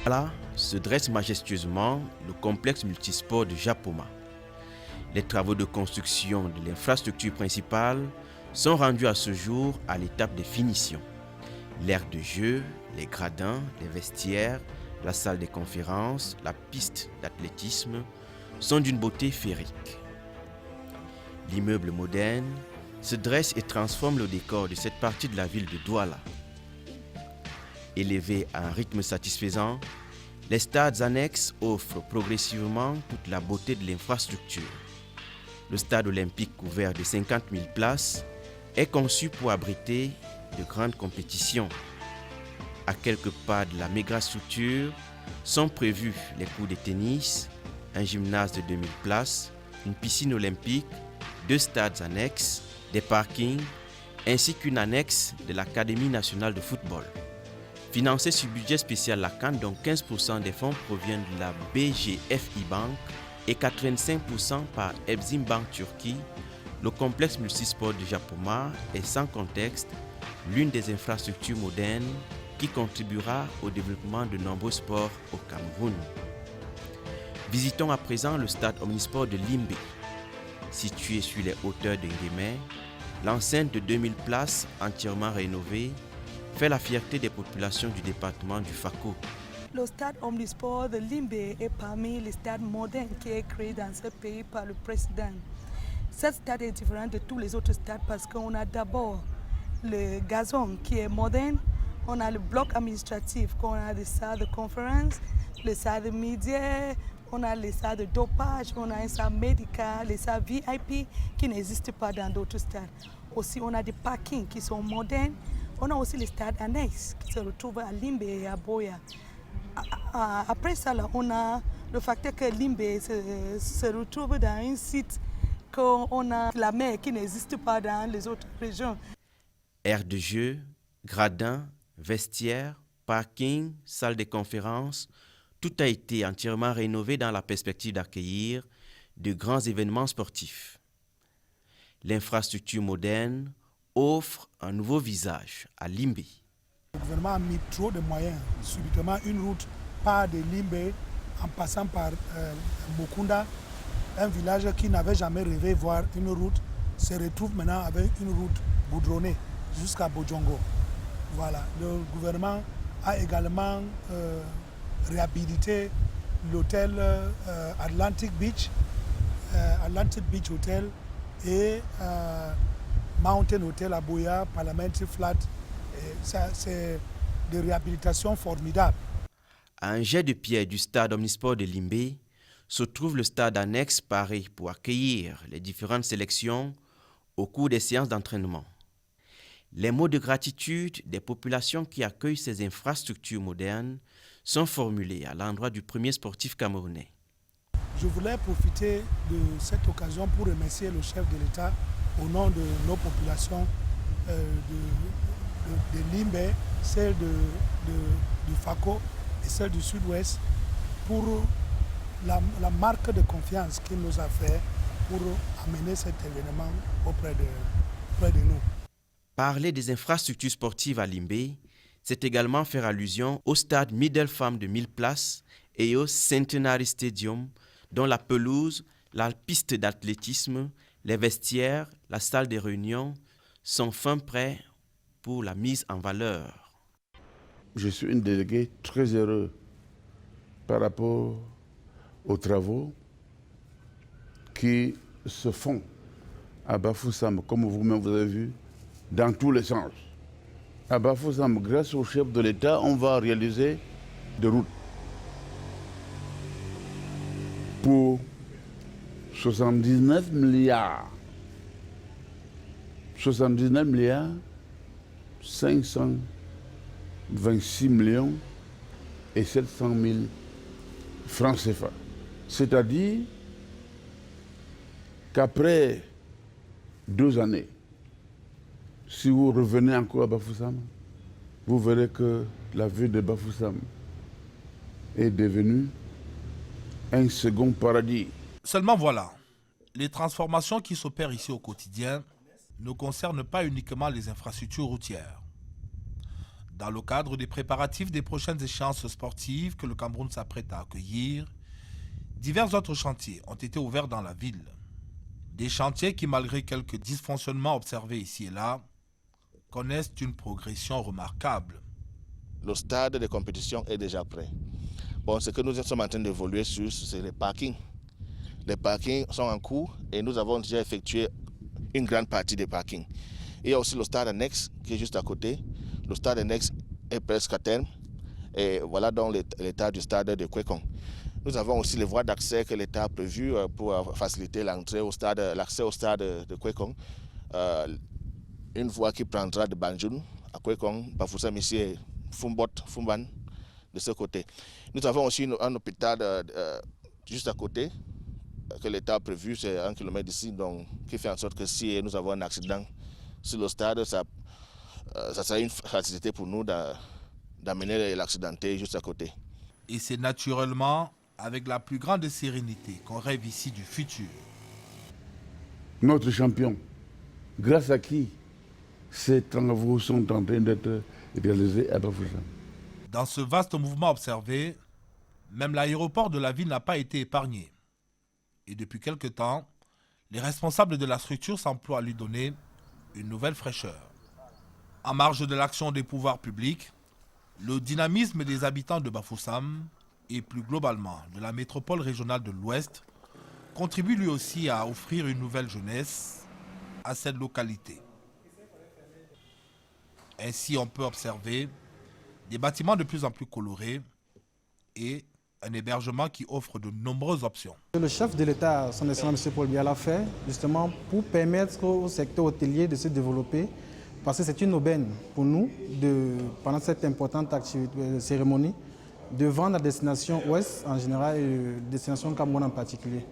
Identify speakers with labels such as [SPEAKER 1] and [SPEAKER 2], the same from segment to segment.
[SPEAKER 1] Là se dresse majestueusement le complexe multisport de Japoma. Les travaux de construction de l'infrastructure principale sont rendus à ce jour à l'étape de finition. L'aire de jeu, les gradins, les vestiaires, la salle des conférences, la piste d'athlétisme sont d'une beauté féerique. L'immeuble moderne se dresse et transforme le décor de cette partie de la ville de Douala. Élevé à un rythme satisfaisant, les stades annexes offrent progressivement toute la beauté de l'infrastructure. Le stade olympique couvert de 50 000 places est conçu pour abriter de grandes compétitions. À quelques pas de la mégastructure sont prévus les courts de tennis, un gymnase de 2000 places, une piscine olympique, 2 stades annexes, des parkings, ainsi qu'une annexe de l'Académie nationale de football. Financé sur budget spécial Lacan, dont 15% des fonds proviennent de la BGFI Bank et 85% par Exim Bank Turquie, le complexe multisport de Japoma est sans contexte l'une des infrastructures modernes qui contribuera au développement de nombreux sports au Cameroun. Visitons à présent le stade omnisport de Limbe. Situé sur les hauteurs de Nguémé, l'enceinte de 2000 places entièrement rénovée fait la fierté des populations du département du Fako.
[SPEAKER 2] Le stade omnisport de Limbe est parmi les stades modernes qui est créé dans ce pays par le président. Ce stade est différent de tous les autres stades parce qu'on a d'abord le gazon qui est moderne, on a le bloc administratif, on a les salles de conférence, les salles de médias, on a les salles de dopage, on a une salle médicale, les salles VIP qui n'existent pas dans d'autres stades. Aussi, on a des parkings qui sont modernes. On a aussi les stades annexes qui se retrouvent à Limbe et à Boya. Après ça, là, on a le facteur que Limbe se retrouve dans un site qu'on a la mer qui n'existe pas dans les autres régions.
[SPEAKER 1] Aire de jeu, gradins, vestiaires, parking, salle de conférences, tout a été entièrement rénové dans la perspective d'accueillir de grands événements sportifs. L'infrastructure moderne offre un nouveau visage à Limbe.
[SPEAKER 3] Le gouvernement a mis trop de moyens. Subitement, une route part de Limbe en passant par Mokunda, un village qui n'avait jamais rêvé voir une route, se retrouve maintenant avec une route goudronnée jusqu'à Bodjongo. Voilà. Le gouvernement a également réhabilité l'hôtel Atlantic Beach Hotel et Mountain Hotel à Boya, Parliamentary Flat. Ça, c'est des réhabilitations formidables.
[SPEAKER 1] À un jet de pierre du stade omnisport de Limbe se trouve le stade annexe Paris pour accueillir les différentes sélections au cours des séances d'entraînement. Les mots de gratitude des populations qui accueillent ces infrastructures modernes sont formulés à l'endroit du premier sportif camerounais.
[SPEAKER 3] Je voulais profiter de cette occasion pour remercier le chef de l'État au nom de nos populations de Limbe, celles du Fako et celles du Sud-Ouest pour la marque de confiance qu'il nous a fait pour amener cet événement auprès de nous.
[SPEAKER 1] Parler des infrastructures sportives à Limbe, c'est également faire allusion au stade Middle Farm de 1000 places et au Centenary Stadium, dont la pelouse, la piste d'athlétisme, les vestiaires, la salle des réunions sont fin prêts pour la mise en valeur.
[SPEAKER 4] Je suis un délégué très heureux par rapport aux travaux qui se font à Bafoussam, comme vous-même vous avez vu, dans tous les sens. À Bafoussam, grâce au chef de l'État, on va réaliser des routes pour 79 milliards. 79 milliards 526 millions et 700 000 francs CFA. C'est-à-dire qu'après 2 années, si vous revenez encore à Bafoussam, vous verrez que la ville de Bafoussam est devenue un second paradis.
[SPEAKER 5] Seulement voilà, les transformations qui s'opèrent ici au quotidien ne concernent pas uniquement les infrastructures routières. Dans le cadre des préparatifs des prochaines échéances sportives que le Cameroun s'apprête à accueillir, divers autres chantiers ont été ouverts dans la ville. Des chantiers qui, malgré quelques dysfonctionnements observés ici et là, connaissent une progression remarquable.
[SPEAKER 6] Le stade de compétition est déjà prêt. Bon, ce que nous sommes en train d'évoluer sur, c'est les parkings. Les parkings sont en cours et nous avons déjà effectué une grande partie des parkings. Il y a aussi le stade annexe qui est juste à côté. Le stade annexe est presque à terme. Et voilà donc l'état du stade de Kwekong. Nous avons aussi les voies d'accès que l'État a prévues pour faciliter l'accès au stade de Kwekong. Une voie qui prendra de Banjul à Kwekong, Bafoussam ici et Fumban de ce côté. Nous avons aussi un hôpital juste à côté que l'État a prévu, c'est 1 km d'ici, donc qui fait en sorte que si nous avons un accident sur le stade, ça sera une facilité pour nous d'amener l'accidenté juste à côté.
[SPEAKER 5] Et c'est naturellement avec la plus grande sérénité qu'on rêve ici du futur.
[SPEAKER 4] Notre champion, grâce à qui ces travaux sont en train d'être réalisés à Bafoussam.
[SPEAKER 5] Dans ce vaste mouvement observé, même l'aéroport de la ville n'a pas été épargné. Et depuis quelque temps, les responsables de la structure s'emploient à lui donner une nouvelle fraîcheur. En marge de l'action des pouvoirs publics, le dynamisme des habitants de Bafoussam et plus globalement de la métropole régionale de l'Ouest contribue lui aussi à offrir une nouvelle jeunesse à cette localité. Ainsi, on peut observer des bâtiments de plus en plus colorés et un hébergement qui offre de nombreuses options.
[SPEAKER 7] Le chef de l'État, son Excellence M. Paul Biya, l'a fait justement pour permettre au secteur hôtelier de se développer, parce que c'est une aubaine pour nous, pendant cette importante cérémonie, de vendre la destination ouest en général et la destination Cameroun en particulier.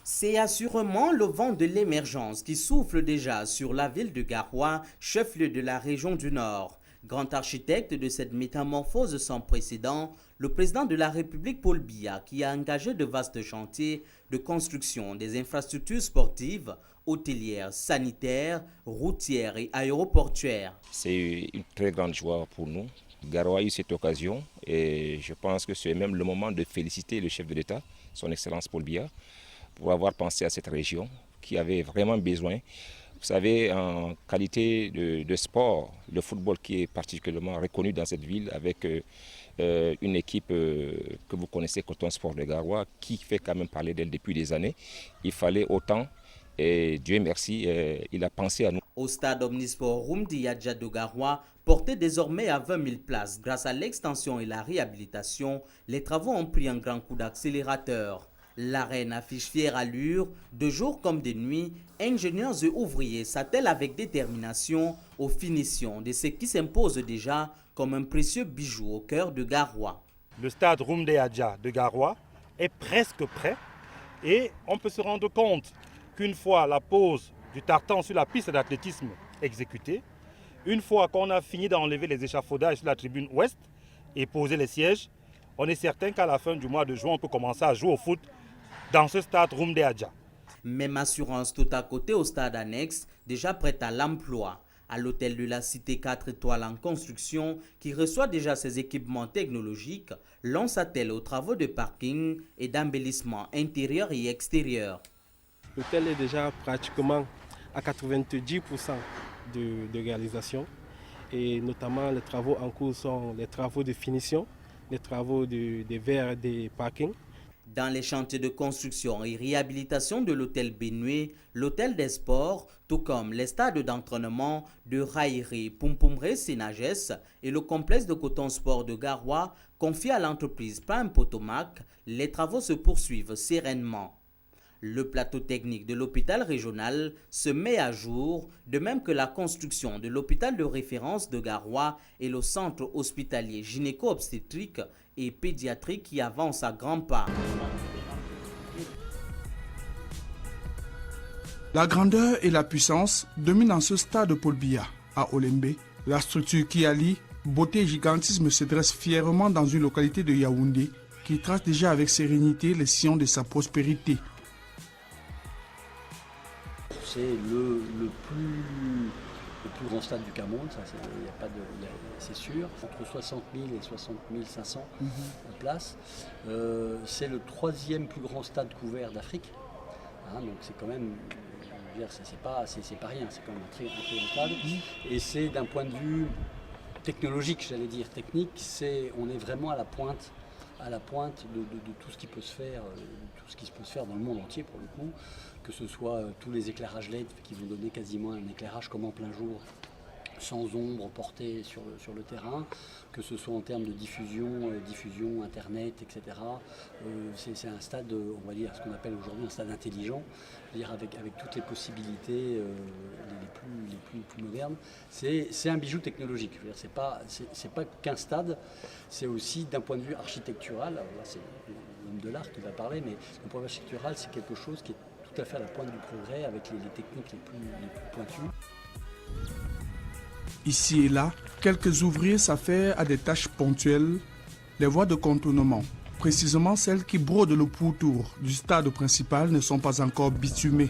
[SPEAKER 8] C'est assurément le vent de l'émergence qui souffle déjà sur la ville de Garoua, chef-lieu de la région du Nord. Grand architecte de cette métamorphose sans précédent, le président de la République Paul Biya, qui a engagé de vastes chantiers de construction des infrastructures sportives, hôtelières, sanitaires, routières et aéroportuaires.
[SPEAKER 9] C'est une très grande joie pour nous. Garoua a eu cette occasion et je pense que c'est même le moment de féliciter le chef de l'État, son Excellence Paul Biya, pour avoir pensé à cette région qui avait vraiment besoin. Vous savez, en qualité de sport, le football qui est particulièrement reconnu dans cette ville avec une équipe que vous connaissez, Coton Sport de Garoua, qui fait quand même parler d'elle depuis des années. Il fallait autant et Dieu merci, il a pensé à nous.
[SPEAKER 8] Au stade Omnisport Rumdi Yadja de Garoua, porté désormais à 20 000 places grâce à l'extension et la réhabilitation, les travaux ont pris un grand coup d'accélérateur. L'arène affiche fière allure, de jour comme de nuit, ingénieurs et ouvriers s'attellent avec détermination aux finitions de ce qui s'impose déjà comme un précieux bijou au cœur de Garoua.
[SPEAKER 10] Le stade Rumdi Yadja de Garoua est presque prêt et on peut se rendre compte qu'une fois la pose du tartan sur la piste d'athlétisme exécutée, une fois qu'on a fini d'enlever les échafaudages sur la tribune ouest et poser les sièges, on est certain qu'à la fin du mois de juin, on peut commencer à jouer au foot dans ce stade Rumdi Yadja.
[SPEAKER 8] Même assurance tout à côté au stade annexe, déjà prêt à l'emploi. À l'hôtel de la Cité 4 étoiles en construction, qui reçoit déjà ses équipements technologiques, l'on s'attelle aux travaux de parking et d'embellissement intérieur et extérieur.
[SPEAKER 11] L'hôtel est déjà pratiquement à 90% de réalisation et notamment les travaux en cours sont les travaux de finition, les travaux des verres des parkings.
[SPEAKER 8] Dans les chantiers de construction et réhabilitation de l'hôtel Benue, l'hôtel des sports, tout comme les stades d'entraînement de Raïri, Pumpumre, Sénages et le complexe de coton sport de Garoua, confié à l'entreprise Prime Potomac, les travaux se poursuivent sereinement. Le plateau technique de l'hôpital régional se met à jour, de même que la construction de l'hôpital de référence de Garoua et le centre hospitalier gynéco-obstétrique et pédiatrique qui avance à grands pas.
[SPEAKER 12] La grandeur et la puissance dominent dans ce stade Paul Biya, à Olembe. La structure qui allie beauté et gigantisme se dresse fièrement dans une localité de Yaoundé qui trace déjà avec sérénité les sillons de sa prospérité.
[SPEAKER 13] C'est le plus le plus grand stade du Cameroun, ça c'est sûr, entre 60 000 et 60 500 places. C'est le 3e plus grand stade couvert d'Afrique, hein, donc c'est quand même, c'est pas rien, c'est quand même un très grand stade. Et c'est d'un point de vue technologique, j'allais dire technique, on est vraiment à la pointe de tout ce qui peut se faire, dans le monde entier pour le coup, que ce soit tous les éclairages LED qui vont donner quasiment un éclairage comme en plein jour, sans ombre portée sur le terrain, que ce soit en termes de diffusion internet, etc. C'est un stade, on va dire, ce qu'on appelle aujourd'hui un stade intelligent, c'est-à-dire avec toutes les possibilités les plus modernes. C'est un bijou technologique. C'est pas qu'un stade, c'est aussi d'un point de vue architectural. Alors là, c'est l'homme de l'art qui va parler, mais d'un point de vue architectural, c'est quelque chose qui est tout à fait à la pointe du progrès avec les techniques les plus pointues.
[SPEAKER 12] Ici et là, quelques ouvriers s'affairent à des tâches ponctuelles, les voies de contournement, précisément celles qui brodent le pourtour du stade principal, ne sont pas encore bitumées.